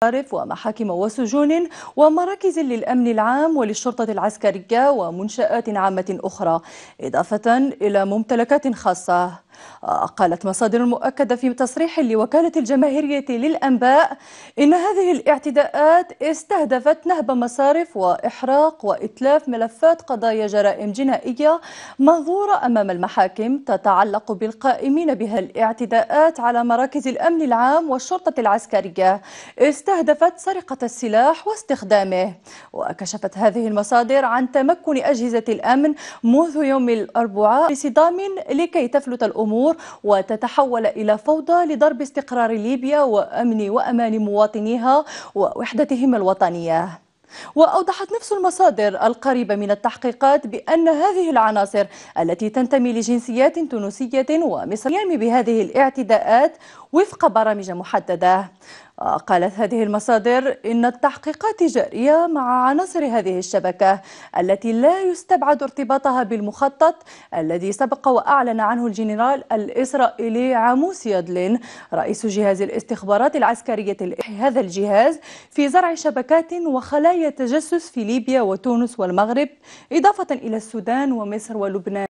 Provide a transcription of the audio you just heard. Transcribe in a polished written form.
مصارف ومحاكم وسجون ومراكز للأمن العام وللشرطة العسكرية ومنشآت عامة أخرى، إضافة إلى ممتلكات خاصة. قالت مصادر مؤكدة في تصريح لوكالة الجماهيرية للأنباء إن هذه الاعتداءات استهدفت نهب مصارف وإحراق وإتلاف ملفات قضايا جرائم جنائية منظورة أمام المحاكم تتعلق بالقائمين بها. الاعتداءات على مراكز الأمن العام والشرطة العسكرية استهدفت سرقة السلاح واستخدامه. وكشفت هذه المصادر عن تمكن أجهزة الأمن منذ يوم الأربعاء بصدام لكي تفلت الأمور وتتحول إلى فوضى لضرب استقرار ليبيا وأمن وأمان مواطنيها ووحدتهم الوطنية. وأوضحت نفس المصادر القريبة من التحقيقات بأن هذه العناصر التي تنتمي لجنسيات تونسية ومصرية بهذه الاعتداءات وفق برامج محددة. قالت هذه المصادر إن التحقيقات جارية مع عناصر هذه الشبكة التي لا يستبعد ارتباطها بالمخطط الذي سبق وأعلن عنه الجنرال الإسرائيلي عاموس يادلين رئيس جهاز الاستخبارات العسكرية. هذا الجهاز في زرع شبكات وخلايا تجسس في ليبيا وتونس والمغرب، إضافة إلى السودان ومصر ولبنان.